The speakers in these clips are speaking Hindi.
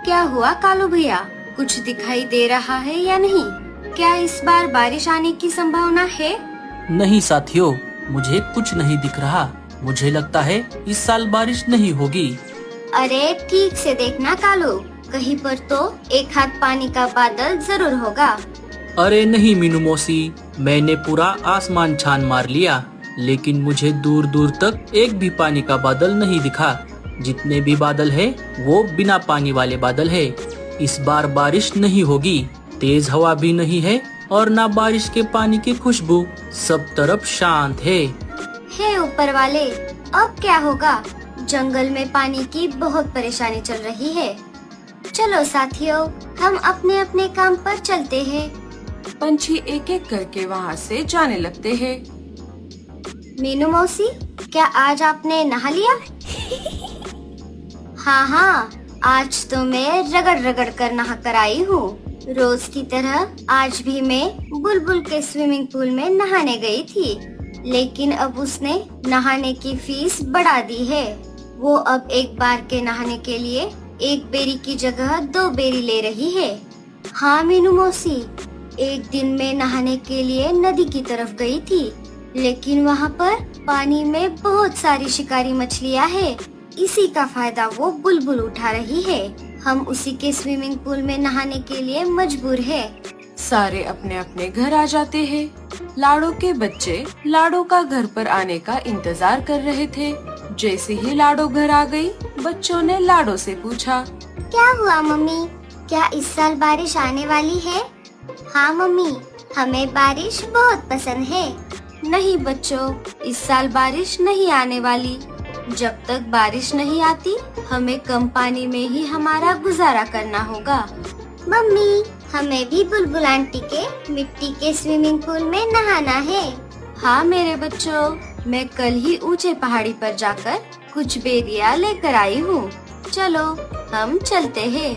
क्या हुआ कालू भैया, कुछ दिखाई दे रहा है या नहीं? क्या इस बार बारिश आने की संभावना है? नहीं साथियों, मुझे कुछ नहीं दिख रहा। मुझे लगता है इस साल बारिश नहीं होगी। अरे ठीक से देखना कालू, कहीं पर तो एक हाथ पानी का बादल जरूर होगा। अरे नहीं मीनू मौसी, मैंने पूरा आसमान छान मार लिया, लेकिन मुझे दूर दूर तक एक भी पानी का बादल नहीं दिखा। जितने भी बादल है वो बिना पानी वाले बादल है। इस बार बारिश नहीं होगी। तेज हवा भी नहीं है और ना बारिश के पानी की खुशबू। सब तरफ शांत है। हे ऊपर वाले, अब क्या होगा? जंगल में पानी की बहुत परेशानी चल रही है। चलो साथियों, हम अपने अपने काम पर चलते हैं। पंछी एक एक करके वहाँ से जाने लगते हैं। मीनू मौसी, क्या आज आपने नहा लिया? हाँ, आज तो मैं रगड़ रगड़ कर नहा कर आई हूँ। रोज की तरह आज भी मैं बुलबुल के स्विमिंग पूल में नहाने गई थी, लेकिन अब उसने नहाने की फीस बढ़ा दी है। वो अब एक बार के नहाने के लिए एक बेरी की जगह 2 बेरी ले रही है। हाँ मीनू मौसी, एक दिन मैं नहाने के लिए नदी की तरफ गई थी, लेकिन वहाँ पर पानी में बहुत सारी शिकारी मछलियाँ हैं। इसी का फायदा वो बुलबुल उठा रही है। हम उसी के स्विमिंग पूल में नहाने के लिए मजबूर है। सारे अपने अपने घर आ जाते हैं। लाडो के बच्चे लाडो का घर पर आने का इंतजार कर रहे थे। जैसे ही लाडो घर आ गई, बच्चों ने लाडो से पूछा, क्या हुआ मम्मी, क्या इस साल बारिश आने वाली है? हाँ मम्मी, हमें बारिश बहुत पसंद है। नहीं बच्चों, इस साल बारिश नहीं आने वाली। जब तक बारिश नहीं आती, हमें कम पानी में ही हमारा गुजारा करना होगा। मम्मी, हमें भी बुलबुल आंटी के मिट्टी के स्विमिंग पूल में नहाना है। हाँ मेरे बच्चों, मैं कल ही ऊंचे पहाड़ी पर जाकर कुछ बेरिया लेकर आई हूँ। चलो हम चलते हैं।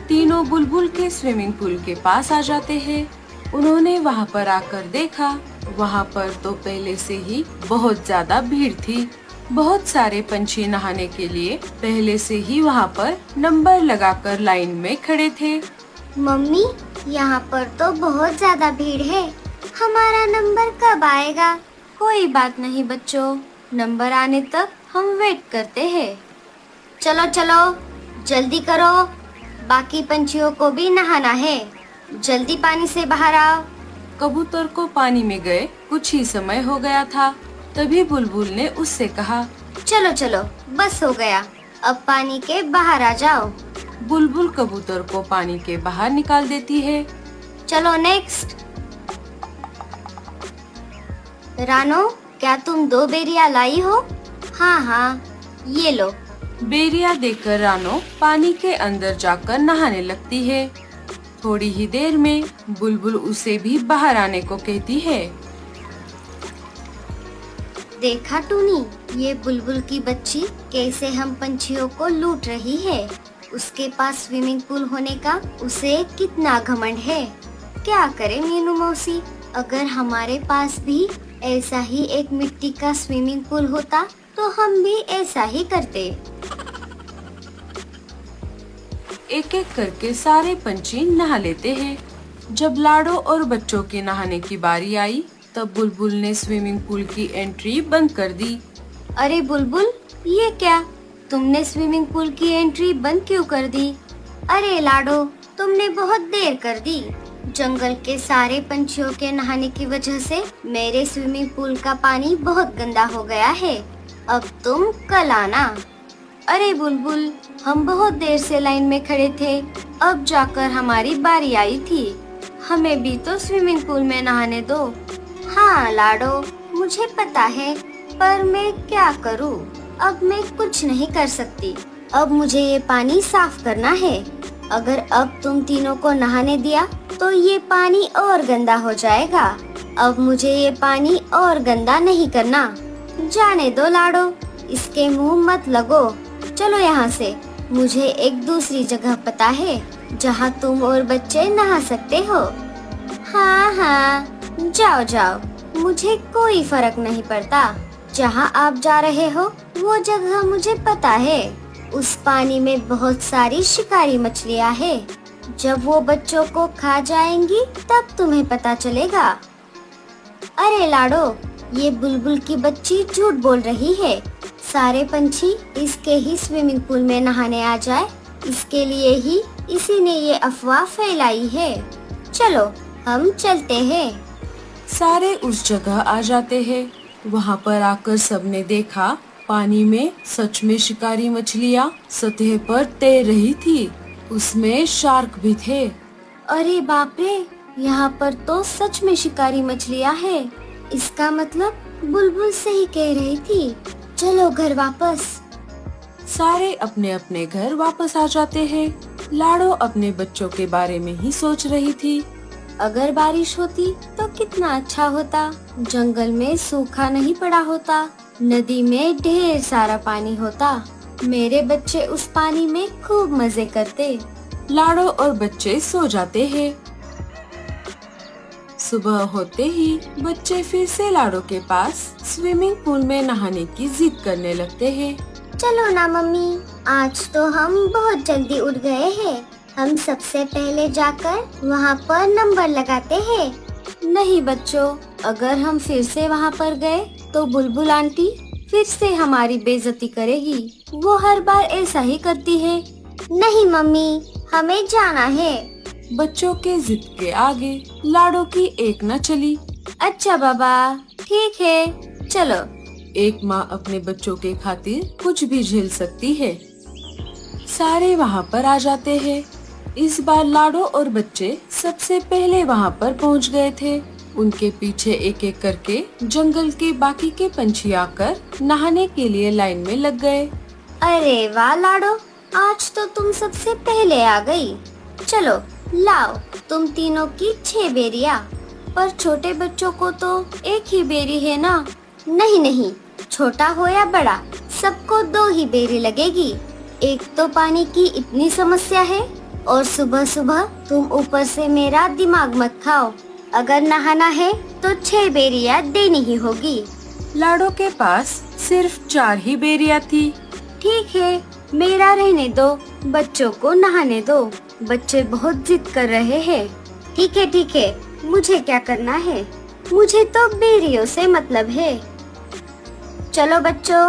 तीनों बुलबुल के स्विमिंग पूल के पास आ जाते हैं। उन्होंने वहाँ पर आकर देखा, वहाँ पर तो पहले से ही बहुत ज्यादा भीड़ थी। बहुत सारे पंछी नहाने के लिए पहले से ही वहाँ पर नंबर लगाकर लाइन में खड़े थे। मम्मी, यहाँ पर तो बहुत ज्यादा भीड़ है। हमारा नंबर कब आएगा? कोई बात नहीं बच्चों, नंबर आने तक हम वेट करते हैं। चलो चलो, जल्दी करो, बाकी पंछियों को भी नहाना है। जल्दी पानी से बाहर आओ। कबूतर को पानी में गए कुछ ही समय हो गया था। तभी बुलबुल ने उससे कहा, चलो चलो, बस हो गया, अब पानी के बाहर आ जाओ। बुलबुल कबूतर को पानी के बाहर निकाल देती है। चलो नेक्स्ट। रानो, क्या तुम 2 बेरिया लाई हो? हाँ, ये लो। बेरिया देकर रानो पानी के अंदर जाकर नहाने लगती है। थोड़ी ही देर में बुलबुल उसे भी बाहर आने को कहती है। देखा टूनी, ये बुलबुल की बच्ची कैसे हम पंछियों को लूट रही है। उसके पास स्विमिंग पूल होने का उसे कितना घमंड है। क्या करे मीनू मौसी, अगर हमारे पास भी ऐसा ही एक मिट्टी का स्विमिंग पूल होता तो हम भी ऐसा ही करते। एक एक करके सारे पंछी नहा लेते हैं। जब लाडो और बच्चों के नहाने की बारी आई, तब बुलबुल ने स्विमिंग पूल की एंट्री बंद कर दी। अरे बुलबुल, ये क्या, तुमने स्विमिंग पूल की एंट्री बंद क्यों कर दी? अरे लाडो, तुमने बहुत देर कर दी। जंगल के सारे पंछियों के नहाने की वजह से मेरे स्विमिंग पूल का पानी बहुत गंदा हो गया है। अब तुम कल आना। अरे बुलबुल, हम बहुत देर से लाइन में खड़े थे, अब जाकर हमारी बारी आई थी। हमें भी तो स्विमिंग पूल में नहाने दो। हाँ लाडो, मुझे पता है, पर मैं क्या करूँ? अब मैं कुछ नहीं कर सकती। अब मुझे ये पानी साफ करना है। अगर अब तुम तीनों को नहाने दिया तो ये पानी और गंदा हो जाएगा। अब मुझे ये पानी और गंदा नहीं करना। जाने दो लाडो, इसके मुंह मत लगो। चलो यहाँ से, मुझे एक दूसरी जगह पता है जहाँ तुम और बच्चे नहा सकते हो। हाँ, जाओ जाओ, मुझे कोई फर्क नहीं पड़ता। जहाँ आप जा रहे हो वो जगह मुझे पता है। उस पानी में बहुत सारी शिकारी मछलियाँ हैं। जब वो बच्चों को खा जाएंगी तब तुम्हें पता चलेगा। अरे लाडो, ये बुलबुल की बच्ची झूठ बोल रही है। सारे पंछी इसके ही स्विमिंग पूल में नहाने आ जाए, इसके लिए ही इसी ने ये अफवाह फैलाई है। चलो हम चलते हैं। सारे उस जगह आ जाते हैं। वहाँ पर आकर सबने देखा पानी में सच में शिकारी मछलियाँ सतह पर तैर रही थी। उसमें शार्क भी थे। अरे बाप रे, यहाँ पर तो सच में शिकारी मछलियाँ हैं। इसका मतलब बुलबुल सही कह रही थी। चलो घर वापस। सारे अपने अपने घर वापस आ जाते हैं। लाडो अपने बच्चों के बारे में ही सोच रही थी। अगर बारिश होती तो कितना अच्छा होता। जंगल में सूखा नहीं पड़ा होता, नदी में ढेर सारा पानी होता। मेरे बच्चे उस पानी में खूब मजे करते। लाडो और बच्चे सो जाते हैं। सुबह होते ही बच्चे फिर से लाडो के पास स्विमिंग पूल में नहाने की जिद करने लगते हैं। चलो ना मम्मी, आज तो हम बहुत जल्दी उठ गए हैं। हम सबसे पहले जाकर वहाँ पर नंबर लगाते हैं। नहीं बच्चों, अगर हम फिर से वहाँ पर गए तो बुलबुल आंटी फिर से हमारी बेइज्जती करेगी। वो हर बार ऐसा ही करती है। नहीं मम्मी, हमें जाना है। बच्चों के जिद के आगे लाडो की एक न चली। अच्छा बाबा, ठीक है, चलो। एक माँ अपने बच्चों के खातिर कुछ भी झेल सकती है। सारे वहाँ पर आ जाते हैं। इस बार लाडो और बच्चे सबसे पहले वहाँ पर पहुँच गए थे। उनके पीछे एक एक करके जंगल के बाकी के पंछी आकर नहाने के लिए लाइन में लग गए। अरे वाह लाडो, आज तो तुम सबसे पहले आ गई। चलो लाओ तुम तीनों की 6 बेरियां। पर छोटे बच्चों को तो एक ही बेरी है ना। नहीं नहीं, छोटा हो या बड़ा, सबको 2 ही बेरी लगेगी। एक तो पानी की इतनी समस्या है और सुबह सुबह तुम ऊपर से मेरा दिमाग मत खाओ। अगर नहाना है तो 6 बेरियां देनी ही होगी। लाडो के पास सिर्फ 4 ही बेरियां थी। ठीक है, मेरा रहने दो, बच्चों को नहाने दो। बच्चे बहुत जिद कर रहे हैं। ठीक है, मुझे क्या करना है? मुझे तो बेरियों से मतलब है। चलो बच्चों,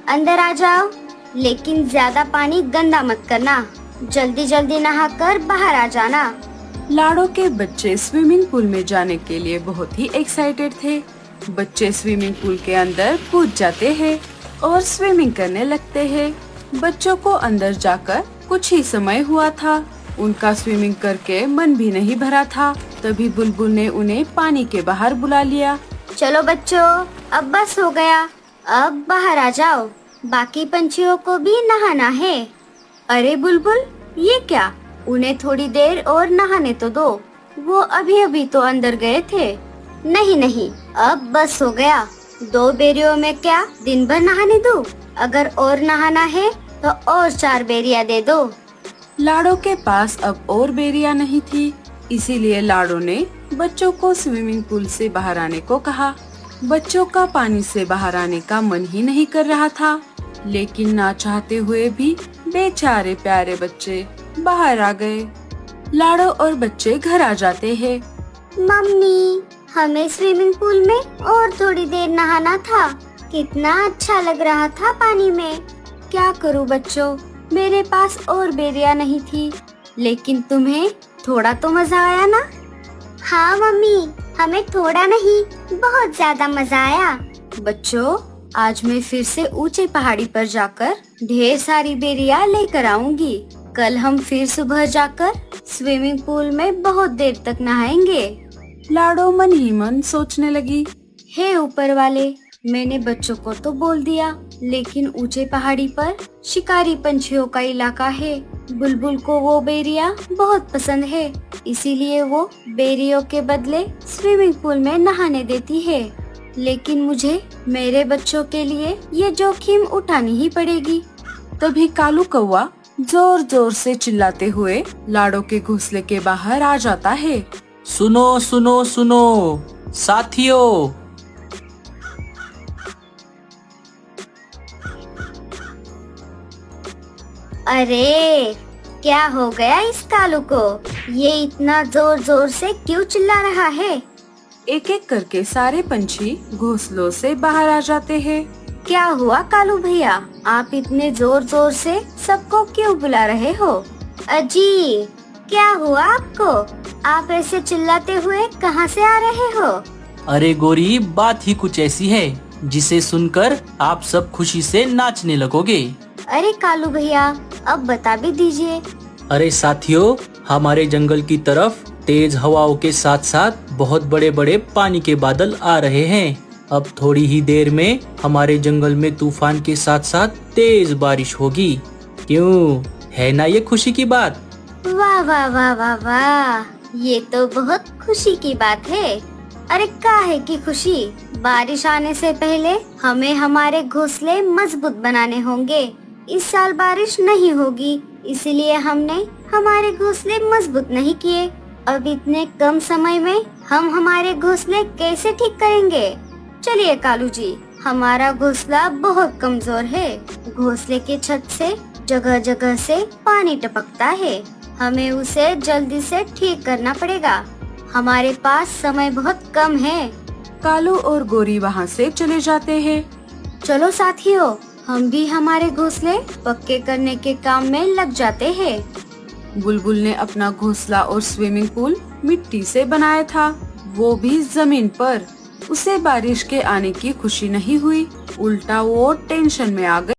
अंदर आ जाओ, लेकिन ज्यादा पानी गंदा मत करना। जल्दी जल्दी नहाकर बाहर आ जाना। लाडो के बच्चे स्विमिंग पूल में जाने के लिए बहुत ही एक्साइटेड थे। बच्चे स्विमिंग पूल के अंदर कूद जाते हैं और स्विमिंग करने लगते हैं। बच्चों को अंदर जाकर कुछ ही समय हुआ था। उनका स्विमिंग करके मन भी नहीं भरा था। तभी बुलबुल ने उन्हें पानी के बाहर बुला लिया। चलो बच्चों, अब बस हो गया, अब बाहर आ जाओ। बाकी पंछियों को भी नहाना है। अरे बुलबुल, ये क्या? उन्हें थोड़ी देर और नहाने तो दो। वो अभी अभी तो अंदर गए थे। नहीं नहीं, अब बस हो गया। 2 बेरियों में क्या दिन भर नहाने दूं? अगर और नहाना है तो और 4 बेरियां दे दो। लाडो के पास अब और बेरियां नहीं थी, इसीलिए लाडो ने बच्चों को स्विमिंग पूल से बाहर आने को कहा। बच्चों का पानी से बाहर आने का मन ही नहीं कर रहा था, लेकिन ना चाहते हुए भी बेचारे प्यारे बच्चे बाहर आ गए। लाडो और बच्चे घर आ जाते हैं। मम्मी, हमें स्विमिंग पूल में और थोड़ी देर नहाना था। कितना अच्छा लग रहा था पानी में। क्या करूं बच्चों, मेरे पास और बेरियां नहीं थी, लेकिन तुम्हें थोड़ा तो मजा आया ना? हाँ मम्मी, हमें थोड़ा नहीं, बहुत ज्यादा मजा आया। बच्चों, आज मैं फिर से ऊंचे पहाड़ी पर जाकर ढेर सारी बेरियां लेकर आऊंगी। कल हम फिर सुबह जाकर स्विमिंग पूल में बहुत देर तक नहाएंगे। लाडो मन ही मन सोचने लगी, हे ऊपर वाले, मैंने बच्चों को तो बोल दिया, लेकिन ऊंचे पहाड़ी पर शिकारी पंछियों का इलाका है। बुलबुल को वो बेरियां बहुत पसंद है, इसीलिए वो बेरियों के बदले स्विमिंग पूल में नहाने देती है। लेकिन मुझे मेरे बच्चों के लिए ये जोखिम उठानी ही पड़ेगी। तभी कालू कौवा जोर जोर से चिल्लाते हुए लाडो के घोंसले के बाहर आ जाता है। सुनो सुनो सुनो साथियों, अरे क्या हो गया इस कालू को? ये इतना जोर जोर से क्यों चिल्ला रहा है? एक एक करके सारे पंछी घोंसलों से बाहर आ जाते हैं। क्या हुआ कालू भैया, आप इतने जोर जोर से सबको क्यों बुला रहे हो? अजी क्या हुआ आपको? आप ऐसे चिल्लाते हुए कहाँ से आ रहे हो? अरे गोरी, बात ही कुछ ऐसी है जिसे सुनकर आप सब खुशी से नाचने लगोगे। अरे कालू भैया अब बता भी दीजिए। अरे साथियों, हमारे जंगल की तरफ तेज हवाओं के साथ साथ बहुत बड़े बड़े पानी के बादल आ रहे हैं। अब थोड़ी ही देर में हमारे जंगल में तूफान के साथ साथ तेज बारिश होगी। क्यों, है ना ये खुशी की बात? वाह वाह वाह वाह वाह, ये तो बहुत खुशी की बात है। अरे काहे की खुशी? बारिश आने से पहले हमें हमारे घोंसले मजबूत बनाने होंगे। इस साल बारिश नहीं होगी, इसलिए हमने हमारे घोंसले मजबूत नहीं किए। अब इतने कम समय में हम हमारे घोंसले कैसे ठीक करेंगे? चलिए कालू जी, हमारा घोंसला बहुत कमजोर है। घोंसले के छत से जगह जगह से पानी टपकता है। हमें उसे जल्दी से ठीक करना पड़ेगा। हमारे पास समय बहुत कम है। कालू और गोरी वहाँ से चले जाते हैं। चलो साथियों, हम भी हमारे घोंसले पक्के करने के काम में लग जाते हैं। बुलबुल ने अपना घोंसला और स्विमिंग पूल मिट्टी से बनाया था, वो भी जमीन पर। उसे बारिश के आने की खुशी नहीं हुई, उल्टा वो टेंशन में आ गई।